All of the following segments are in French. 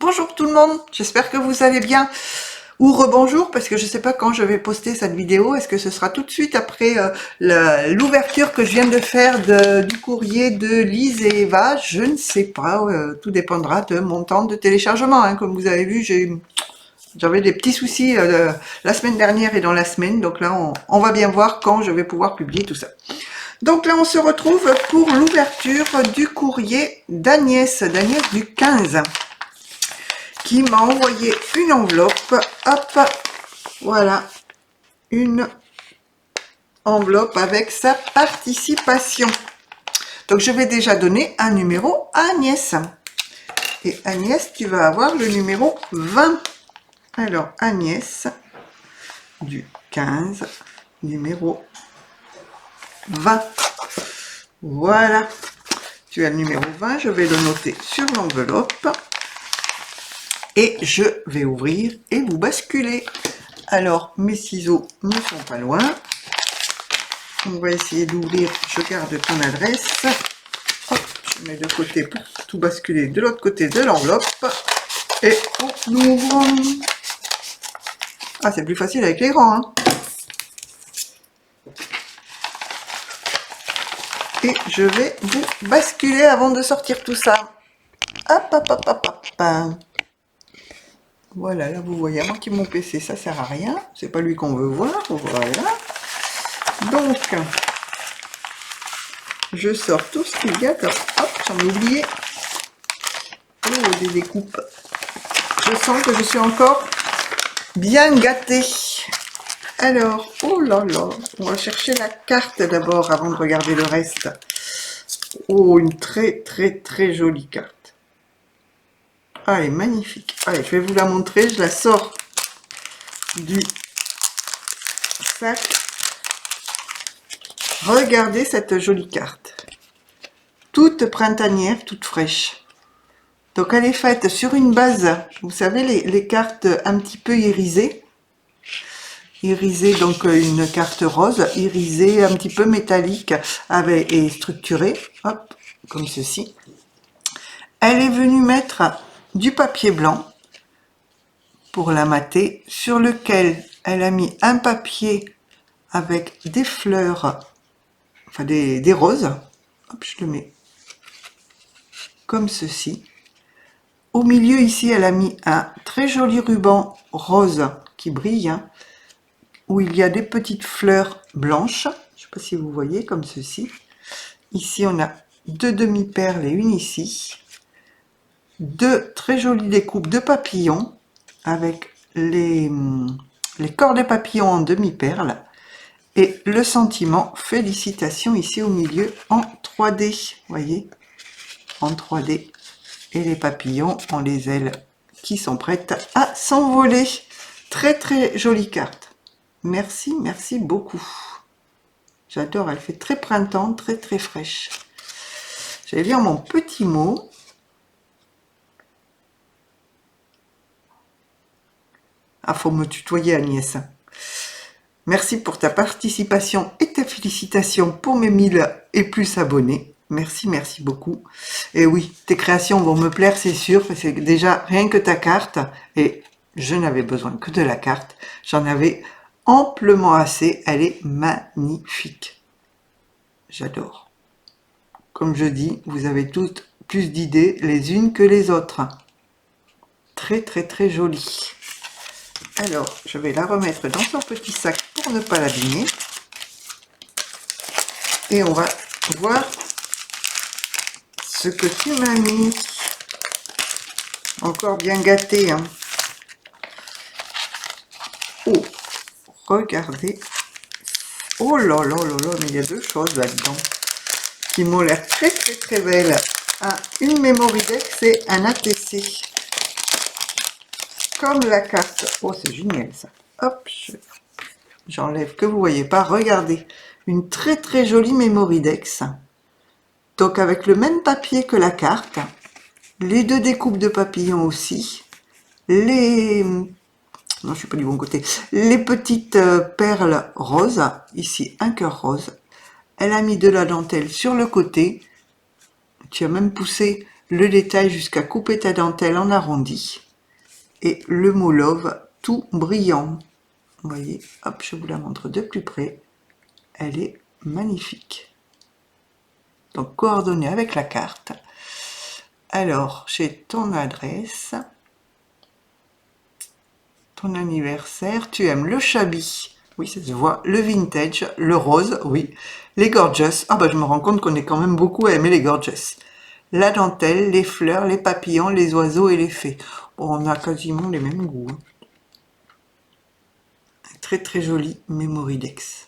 Bonjour tout le monde, j'espère que vous allez bien. Ou rebonjour, parce que je ne sais pas quand je vais poster cette vidéo. Est-ce que ce sera tout de suite après l'ouverture que je viens de faire du courrier de Lise et Eva? Je ne sais pas, tout dépendra de mon temps de téléchargement. Hein. Comme vous avez vu, j'avais des petits soucis la semaine dernière et dans la semaine. Donc là, on va bien voir quand je vais pouvoir publier tout ça. Donc là, on se retrouve pour l'ouverture du courrier d'Agnès du 15. Qui m'a envoyé une enveloppe, hop, voilà, une enveloppe avec sa participation. Donc je vais déjà donner un numéro à Agnès. Et Agnès, tu vas avoir le numéro 20. Alors Agnès, du 15, numéro 20. Voilà, tu as le numéro 20, je vais le noter sur l'enveloppe. Et je vais ouvrir et vous basculer. Alors, mes ciseaux ne sont pas loin. On va essayer d'ouvrir. Je garde ton adresse. Hop, je mets de côté pour tout basculer de l'autre côté de l'enveloppe. Et on ouvre. Ah, c'est plus facile avec les grands. Hein. Et je vais vous basculer avant de sortir tout ça. Hop, hop, hop, hop, hop. Voilà, là vous voyez, à moitié mon PC, ça sert à rien. C'est pas lui qu'on veut voir. Voilà. Donc, je sors tout ce qu'il y a comme... Hop, j'en ai oublié. Oh, des découpes. Je sens que je suis encore bien gâtée. Alors, oh là là, on va chercher la carte d'abord avant de regarder le reste. Oh, une très très très jolie carte. Ah, elle est magnifique. Allez, je vais vous la montrer. Je la sors du sac. Regardez cette jolie carte. Toute printanière, toute fraîche. Donc, elle est faite sur une base, vous savez, les cartes un petit peu irisées. Irisée, donc une carte rose, irisée, un petit peu métallique et structurée. Hop, comme ceci. Elle est venue mettre du papier blanc pour la mater, sur lequel elle a mis un papier avec des fleurs, enfin des roses. Hop, je le mets comme ceci. Au milieu ici, elle a mis un très joli ruban rose qui brille, hein, où il y a des petites fleurs blanches. Je ne sais pas si vous voyez, comme ceci. Ici, on a deux demi-perles et une ici. Deux très jolies découpes de papillons avec les corps des papillons en demi-perles et le sentiment félicitations ici au milieu en 3D, vous voyez, en 3D, et les papillons ont les ailes qui sont prêtes à s'envoler. Très très jolie carte. Merci, merci beaucoup. J'adore, elle fait très printemps, très très fraîche. Je vais lire mon petit mot. Ah, faut me tutoyer, Agnès. Merci pour ta participation et ta félicitation pour mes 1000 et plus abonnés. Merci, merci beaucoup. Et oui, tes créations vont me plaire, c'est sûr, parce que déjà, rien que ta carte, et je n'avais besoin que de la carte, j'en avais amplement assez, elle est magnifique. J'adore. Comme je dis, vous avez toutes plus d'idées les unes que les autres. Très, très, très jolie. Alors, je vais la remettre dans son petit sac pour ne pas l'abîmer. Et on va voir ce que tu m'as mis. Encore bien gâté. Hein. Oh, regardez. Oh là là là là, mais il y a deux choses là-dedans qui m'ont l'air très très très belles. Une Memory Deck, c'est un ATC. Comme la carte. Oh, c'est génial ça. Hop, j'enlève que vous voyez pas. Regardez, une très très jolie Memory Dex. Donc avec le même papier que la carte, les deux découpes de papillons aussi, non, je suis pas du bon côté, les petites perles roses, ici un cœur rose. Elle a mis de la dentelle sur le côté. Tu as même poussé le détail jusqu'à couper ta dentelle en arrondi. Et le mot love tout brillant. Vous voyez, hop, je vous la montre de plus près. Elle est magnifique. Donc, coordonnées avec la carte. Alors, j'ai ton adresse, ton anniversaire, tu aimes le shabby, oui, ça se voit, le vintage, le rose, oui, les gorgeous, ah bah je me rends compte qu'on est quand même beaucoup à aimer les gorgeous. La dentelle, les fleurs, les papillons, les oiseaux et les fées. Bon, on a quasiment les mêmes goûts. Hein. Très très joli Memoridex.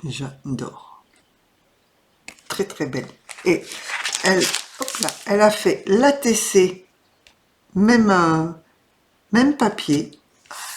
J'adore. Très très belle. Et elle, hop là, elle a fait l'ATC, même, même papier.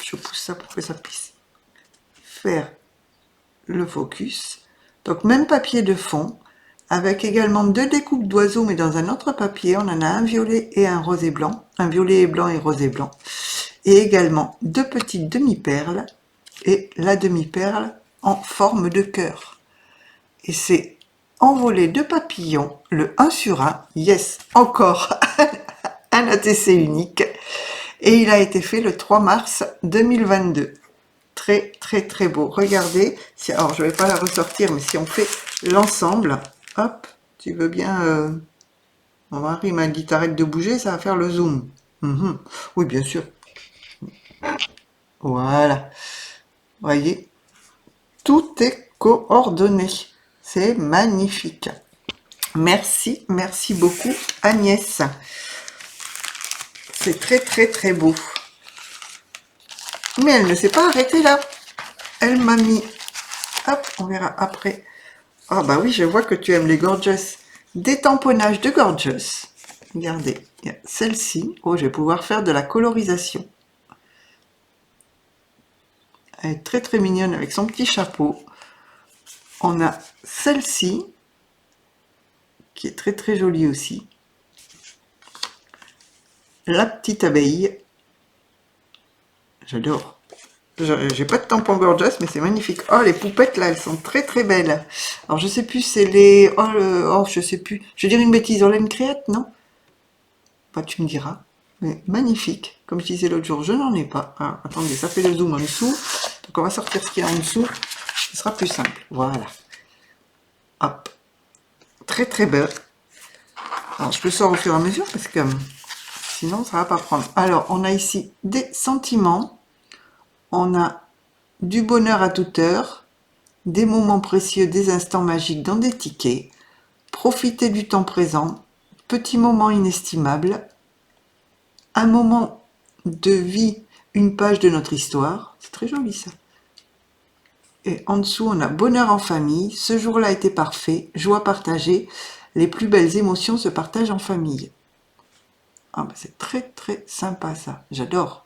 Je pousse ça pour que ça puisse faire le focus. Donc même papier de fond, avec également 2 découpes d'oiseaux, mais dans un autre papier. On en a un violet et un rosé blanc. Un violet et blanc et rosé blanc. Et également 2 petites demi-perles. Et la demi-perle en forme de cœur. Et c'est envolé de papillons, le 1 sur 1. Yes, encore un ATC unique. Et il a été fait le 3 mars 2022. Très très très beau. Regardez, alors je vais pas la ressortir, mais si on fait l'ensemble, hop, tu veux bien, mon mari m'a dit t'arrêtes de bouger, ça va faire le zoom. Oui, bien sûr. Voilà. Voyez, tout est coordonné. C'est magnifique. Merci, merci beaucoup Agnès. C'est très très très beau. Mais elle ne s'est pas arrêtée là. Elle m'a mis, hop, on verra après. Ah bah oui, je vois que tu aimes les gorgeous. Des tamponnages de gorgeous. Regardez, il y a celle-ci. Oh, je vais pouvoir faire de la colorisation. Elle est très très mignonne avec son petit chapeau. On a celle-ci, qui est très très jolie aussi. La petite abeille. J'adore. J'ai pas de tampon gorgeous, mais c'est magnifique. Oh, les poupettes là, elles sont très très belles. Alors je sais plus, c'est les... Oh, je sais plus. Je vais dire une bêtise, Orlen Créate, non? Bah, tu me diras. Mais magnifique. Comme je disais l'autre jour, je n'en ai pas. Ah, attendez, ça fait le zoom en dessous. Donc on va sortir ce qu'il y a en dessous. Ce sera plus simple. Voilà. Hop. Très très belle. Alors je le sors au fur et à mesure parce que sinon ça va pas prendre. Alors on a ici des sentiments. On a du bonheur à toute heure. Des moments précieux, des instants magiques dans des tickets. Profiter du temps présent. Petits moments inestimables. Un moment de vie, une page de notre histoire. C'est très joli ça. Et en dessous, on a bonheur en famille. Ce jour-là était parfait. Joie partagée. Les plus belles émotions se partagent en famille. Ah bah c'est très très sympa ça. J'adore.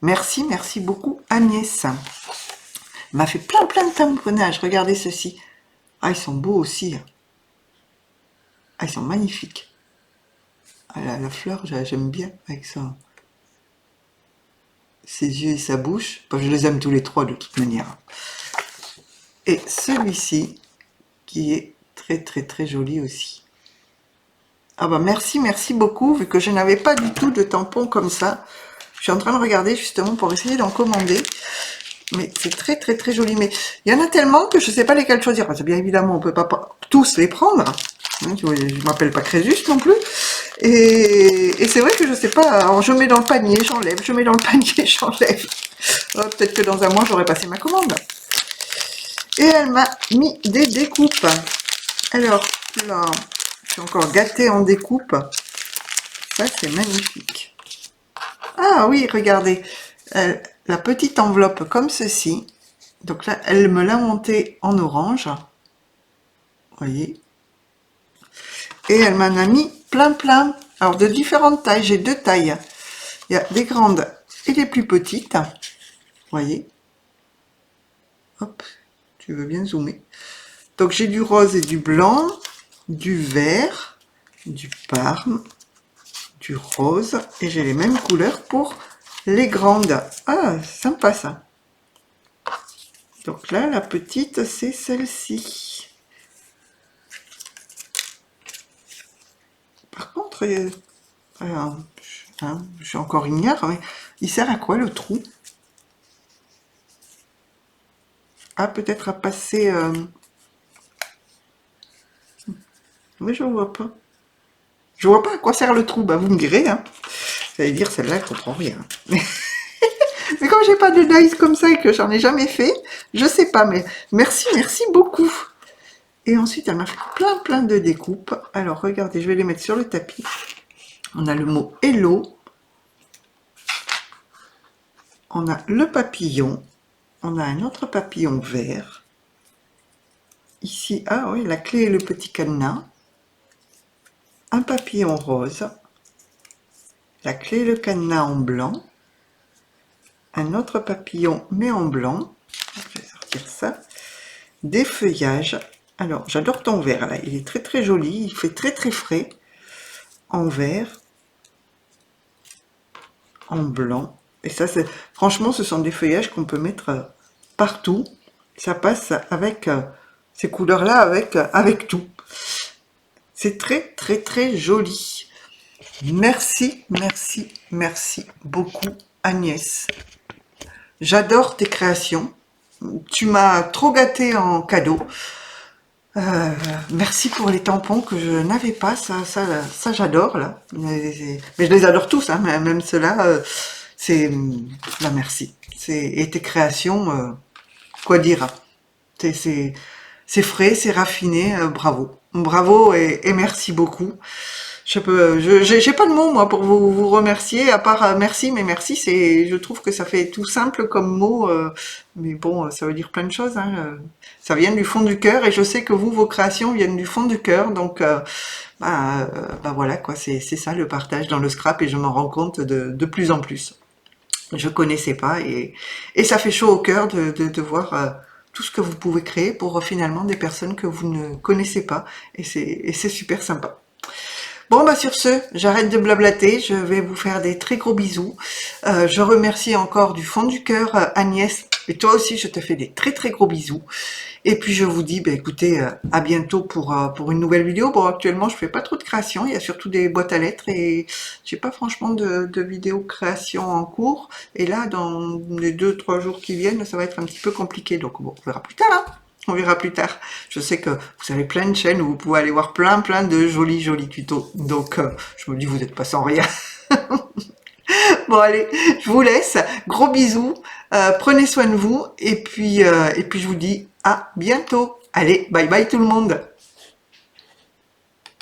Merci, merci beaucoup Agnès. Elle m'a fait plein plein de tamponnages. Regardez ceci. Ah, ils sont beaux aussi. Ah, ils sont magnifiques. Ah, la fleur, j'aime bien avec ça. Ses yeux et sa bouche. Bon, je les aime tous les trois de toute manière. Et celui-ci, qui est très très très joli aussi. Ah bah merci, merci beaucoup, vu que je n'avais pas du tout de tampon comme ça. Je suis en train de regarder justement pour essayer d'en commander. Mais c'est très très très joli. Mais il y en a tellement que je ne sais pas lesquels choisir. Parce que bien évidemment, on ne peut pas tous les prendre. Hein, je ne m'appelle pas Crésus non plus. Et c'est vrai que je ne sais pas. Alors je mets dans le panier, j'enlève. Je mets dans le panier, j'enlève. Oh, peut-être que dans un mois, j'aurai passé ma commande. Et elle m'a mis des découpes. Alors, là, je suis encore gâtée en découpe. Ça, c'est magnifique. Ah oui, regardez. La petite enveloppe comme ceci. Donc là, elle me l'a montée en orange. Vous voyez. Et elle m'en a mis plein plein. Alors, de différentes tailles. J'ai 2 tailles. Il y a des grandes et des plus petites. Vous voyez. Hop. Tu veux bien zoomer. Donc j'ai du rose et du blanc, du vert, du parme, du rose, et j'ai les mêmes couleurs pour les grandes. Ah, sympa ça. Donc là, la petite, c'est celle-ci. l'autre, hein, je suis encore ignare, mais il sert à quoi le trou? Ah, peut-être à passer... Mais je vois pas. Je vois pas à quoi sert le trou. Bah, vous me direz, hein. Vous allez dire, celle-là, elle comprend rien. Mais comme j'ai pas de dice comme ça et que j'en ai jamais fait, je sais pas, mais merci, merci beaucoup. Et ensuite, elle m'a fait plein de découpes. Alors, regardez, je vais les mettre sur le tapis. On a le mot hello. On a le papillon. On a un autre papillon vert. Ici, ah oui, la clé et le petit cadenas. Un papillon rose. La clé et le cadenas en blanc. Un autre papillon, mais en blanc. Je vais sortir ça. Des feuillages. Alors, j'adore ton vert, là. Il est très joli. Il fait très frais. En vert. En blanc. Et ça, c'est franchement, ce sont des feuillages qu'on peut mettre partout. Ça passe avec ces couleurs-là, avec tout. C'est très joli. Merci beaucoup, Agnès. J'adore tes créations. Tu m'as trop gâté en cadeau. Merci pour les tampons que je n'avais pas, ça j'adore là. Mais je les adore tous, hein, même ceux-là, c'est, bah merci. Et tes créations, quoi dire? C'est frais, c'est raffiné, bravo et merci beaucoup. J'ai pas de mots moi pour vous remercier à part merci, mais merci je trouve que ça fait tout simple comme mot, mais bon, ça veut dire plein de choses, hein, ça vient du fond du cœur et je sais que vos créations viennent du fond du cœur, donc bah voilà quoi, c'est ça le partage dans le scrap et je m'en rends compte de plus en plus. Je connaissais pas et ça fait chaud au cœur de voir tout ce que vous pouvez créer pour finalement des personnes que vous ne connaissez pas et c'est super sympa. Bon bah sur ce, j'arrête de blablater, je vais vous faire des très gros bisous. Je remercie encore du fond du cœur Agnès, et toi aussi je te fais des très gros bisous. Et puis je vous dis, bah, écoutez, à bientôt pour une nouvelle vidéo. Bon, actuellement je fais pas trop de création, il y a surtout des boîtes à lettres et j'ai pas franchement de vidéos création en cours. Et là, dans les 2-3 jours qui viennent, ça va être un petit peu compliqué, donc bon, on verra plus tard, hein. On verra plus tard. Je sais que vous avez plein de chaînes où vous pouvez aller voir plein de jolis tutos. Donc, je me dis, vous n'êtes pas sans rien. Bon, allez, je vous laisse. Gros bisous. Prenez soin de vous. Et puis je vous dis à bientôt. Allez, bye bye tout le monde.